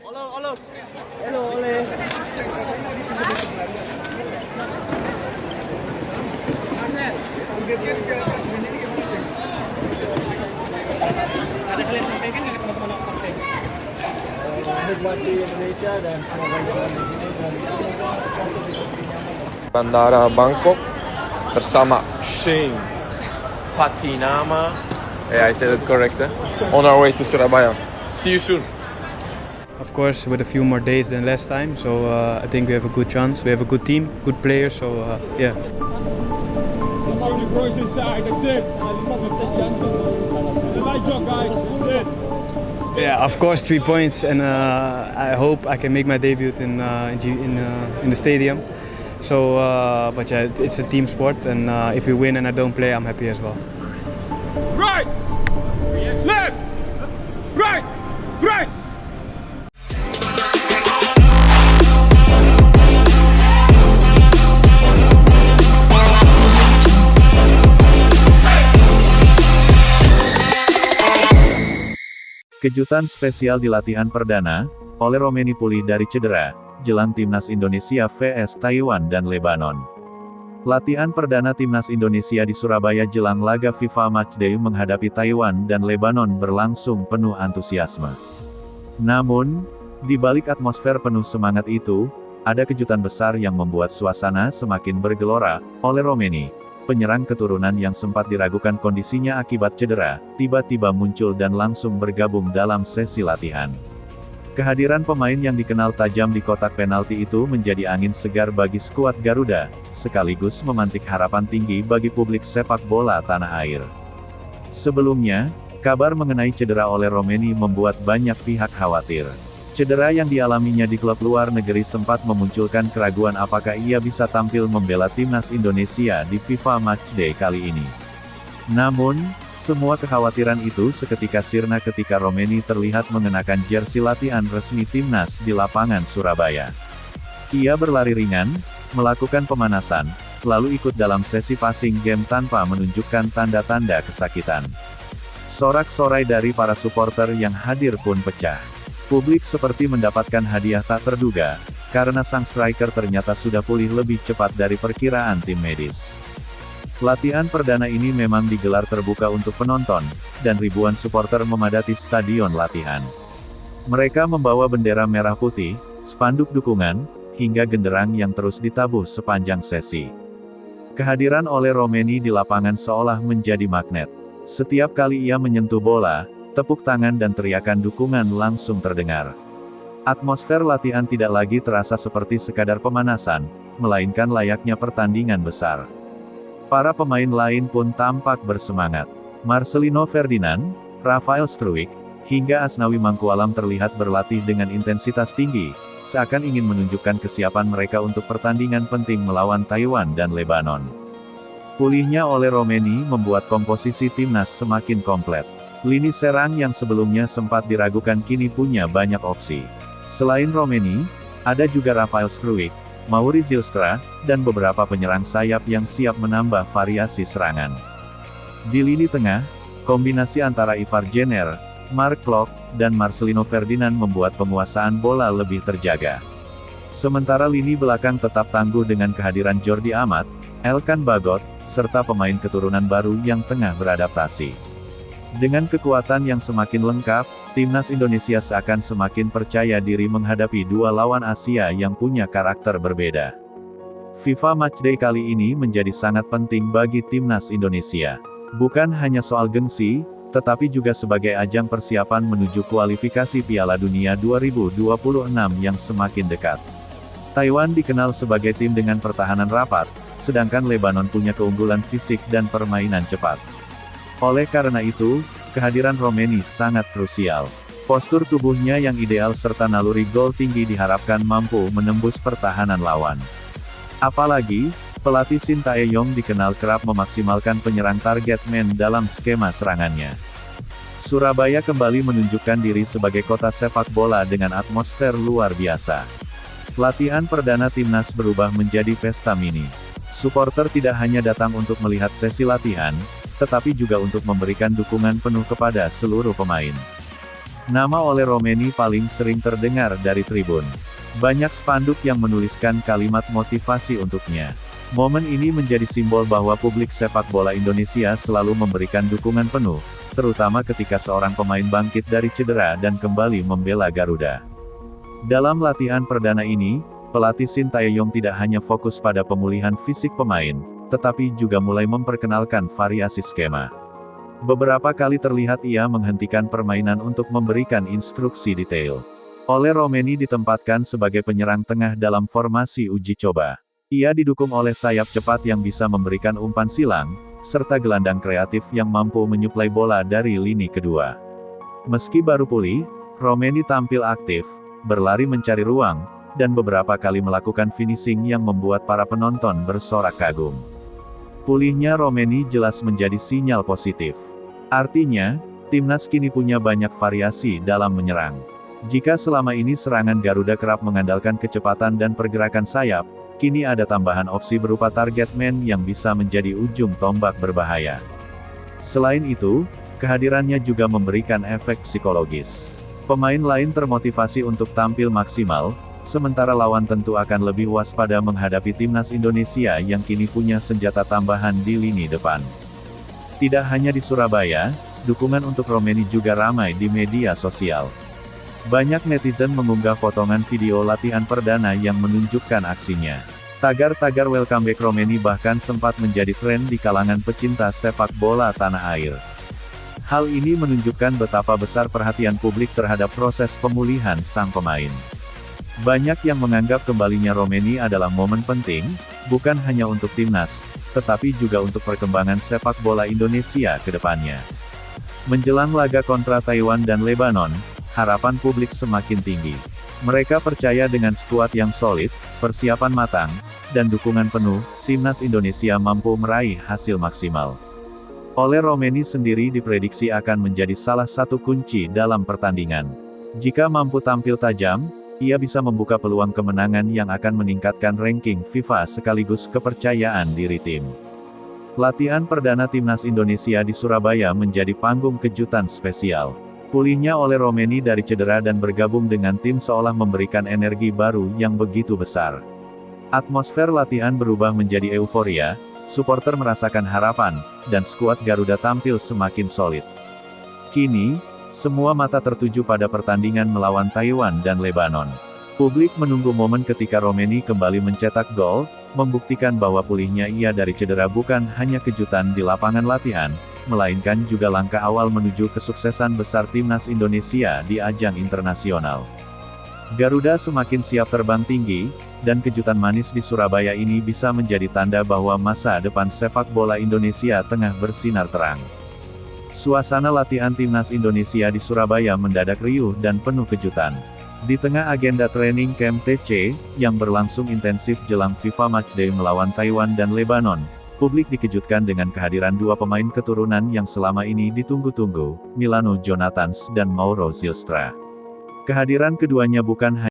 Hello, Ole. Ada kalian sampaikan nggak ke teman-teman partai? Menikmati Indonesia dan semoga jalan di sini dan Bandara Bangkok bersama Shane Patinama. Yeah, I said it correct. On our way to Surabaya. See you soon. Of course, with a few more days than last time, so I think we have a good chance. We have a good team, good players, so yeah. Yeah, of course, 3 points, and I hope I can make my debut in the stadium. So, but yeah, it's a team sport, and if we win and I don't play, I'm happy as well. Right, left, right, right. Kejutan spesial di latihan perdana, Ole Romeni pulih dari cedera, jelang Timnas Indonesia vs Taiwan dan Lebanon. Latihan perdana Timnas Indonesia di Surabaya jelang laga FIFA Matchday menghadapi Taiwan dan Lebanon berlangsung penuh antusiasme. Namun, di balik atmosfer penuh semangat itu, ada kejutan besar yang membuat suasana semakin bergelora. Ole Romeni, penyerang keturunan yang sempat diragukan kondisinya akibat cedera, tiba-tiba muncul dan langsung bergabung dalam sesi latihan. Kehadiran pemain yang dikenal tajam di kotak penalti itu menjadi angin segar bagi skuad Garuda, sekaligus memantik harapan tinggi bagi publik sepak bola tanah air. Sebelumnya, kabar mengenai cedera Ole Romeni membuat banyak pihak khawatir. Cedera yang dialaminya di klub luar negeri sempat memunculkan keraguan apakah ia bisa tampil membela timnas Indonesia di FIFA Matchday kali ini. Namun, semua kekhawatiran itu seketika sirna ketika Romeni terlihat mengenakan jersey latihan resmi timnas di lapangan Surabaya. Ia berlari ringan, melakukan pemanasan, lalu ikut dalam sesi passing game tanpa menunjukkan tanda-tanda kesakitan. Sorak-sorai dari para supporter yang hadir pun pecah. Publik seperti mendapatkan hadiah tak terduga, karena sang striker ternyata sudah pulih lebih cepat dari perkiraan tim medis. Latihan perdana ini memang digelar terbuka untuk penonton, dan ribuan supporter memadati stadion latihan. Mereka membawa bendera merah putih, spanduk dukungan, hingga genderang yang terus ditabuh sepanjang sesi. Kehadiran Ole Romeni di lapangan seolah menjadi magnet. Setiap kali ia menyentuh bola, tepuk tangan dan teriakan dukungan langsung terdengar. Atmosfer latihan tidak lagi terasa seperti sekadar pemanasan, melainkan layaknya pertandingan besar. Para pemain lain pun tampak bersemangat. Marcelino Ferdinand, Rafael Struijk, hingga Asnawi Mangkualam terlihat berlatih dengan intensitas tinggi, seakan ingin menunjukkan kesiapan mereka untuk pertandingan penting melawan Taiwan dan Lebanon. Pulihnya Ole Romeni membuat komposisi timnas semakin komplet. Lini serang yang sebelumnya sempat diragukan kini punya banyak opsi. Selain Romeni, ada juga Rafael Struijk, Mauri Zylstra, dan beberapa penyerang sayap yang siap menambah variasi serangan. Di lini tengah, kombinasi antara Ivar Jenner, Mark Klok, dan Marcelino Ferdinand membuat penguasaan bola lebih terjaga. Sementara lini belakang tetap tangguh dengan kehadiran Jordi Amat, Elkan Bagot, serta pemain keturunan baru yang tengah beradaptasi. Dengan kekuatan yang semakin lengkap, timnas Indonesia seakan semakin percaya diri menghadapi dua lawan Asia yang punya karakter berbeda. FIFA Matchday kali ini menjadi sangat penting bagi timnas Indonesia. Bukan hanya soal gengsi, tetapi juga sebagai ajang persiapan menuju kualifikasi Piala Dunia 2026 yang semakin dekat. Taiwan dikenal sebagai tim dengan pertahanan rapat, sedangkan Lebanon punya keunggulan fisik dan permainan cepat. Oleh karena itu, kehadiran Romeni sangat krusial. Postur tubuhnya yang ideal serta naluri gol tinggi diharapkan mampu menembus pertahanan lawan. Apalagi, pelatih Shin Tae-yong dikenal kerap memaksimalkan penyerang target man dalam skema serangannya. Surabaya kembali menunjukkan diri sebagai kota sepak bola dengan atmosfer luar biasa. Latihan perdana timnas berubah menjadi pesta mini. Supporter tidak hanya datang untuk melihat sesi latihan, tetapi juga untuk memberikan dukungan penuh kepada seluruh pemain. Nama Ole Romeni paling sering terdengar dari tribun. Banyak spanduk yang menuliskan kalimat motivasi untuknya. Momen ini menjadi simbol bahwa publik sepak bola Indonesia selalu memberikan dukungan penuh, terutama ketika seorang pemain bangkit dari cedera dan kembali membela Garuda. Dalam latihan perdana ini, pelatih Sintayong tidak hanya fokus pada pemulihan fisik pemain, tetapi juga mulai memperkenalkan variasi skema. Beberapa kali terlihat ia menghentikan permainan untuk memberikan instruksi detail. Ole Romeni ditempatkan sebagai penyerang tengah dalam formasi uji coba. Ia didukung oleh sayap cepat yang bisa memberikan umpan silang, serta gelandang kreatif yang mampu menyuplai bola dari lini kedua. Meski baru pulih, Romeni tampil aktif, berlari mencari ruang, dan beberapa kali melakukan finishing yang membuat para penonton bersorak kagum. Pulihnya Romeni jelas menjadi sinyal positif. Artinya, timnas kini punya banyak variasi dalam menyerang. Jika selama ini serangan Garuda kerap mengandalkan kecepatan dan pergerakan sayap, kini ada tambahan opsi berupa target man yang bisa menjadi ujung tombak berbahaya. Selain itu, kehadirannya juga memberikan efek psikologis. Pemain lain termotivasi untuk tampil maksimal, sementara lawan tentu akan lebih waspada menghadapi timnas Indonesia yang kini punya senjata tambahan di lini depan. Tidak hanya di Surabaya, dukungan untuk Romeni juga ramai di media sosial. Banyak netizen mengunggah potongan video latihan perdana yang menunjukkan aksinya. Tagar-tagar welcome back Romeni bahkan sempat menjadi tren di kalangan pecinta sepak bola tanah air. Hal ini menunjukkan betapa besar perhatian publik terhadap proses pemulihan sang pemain. Banyak yang menganggap kembalinya Romeni adalah momen penting, bukan hanya untuk timnas, tetapi juga untuk perkembangan sepak bola Indonesia ke depannya. Menjelang laga kontra Taiwan dan Lebanon, harapan publik semakin tinggi. Mereka percaya dengan skuad yang solid, persiapan matang, dan dukungan penuh, timnas Indonesia mampu meraih hasil maksimal. Ole Romeni sendiri diprediksi akan menjadi salah satu kunci dalam pertandingan. Jika mampu tampil tajam, ia bisa membuka peluang kemenangan yang akan meningkatkan ranking FIFA sekaligus kepercayaan diri tim. Latihan perdana timnas Indonesia di Surabaya menjadi panggung kejutan spesial. Pulihnya Ole Romeni dari cedera dan bergabung dengan tim seolah memberikan energi baru yang begitu besar. Atmosfer latihan berubah menjadi euforia, supporter merasakan harapan, dan skuad Garuda tampil semakin solid. Kini, semua mata tertuju pada pertandingan melawan Taiwan dan Lebanon. Publik menunggu momen ketika Romeni kembali mencetak gol, membuktikan bahwa pulihnya ia dari cedera bukan hanya kejutan di lapangan latihan, melainkan juga langkah awal menuju kesuksesan besar timnas Indonesia di ajang internasional. Garuda semakin siap terbang tinggi, dan kejutan manis di Surabaya ini bisa menjadi tanda bahwa masa depan sepak bola Indonesia tengah bersinar terang. Suasana latihan timnas Indonesia di Surabaya mendadak riuh dan penuh kejutan. Di tengah agenda training camp TC, yang berlangsung intensif jelang FIFA Matchday melawan Taiwan dan Lebanon, publik dikejutkan dengan kehadiran dua pemain keturunan yang selama ini ditunggu-tunggu, Milano Jonathans dan Mauro Zylstra. Kehadiran keduanya bukan hanya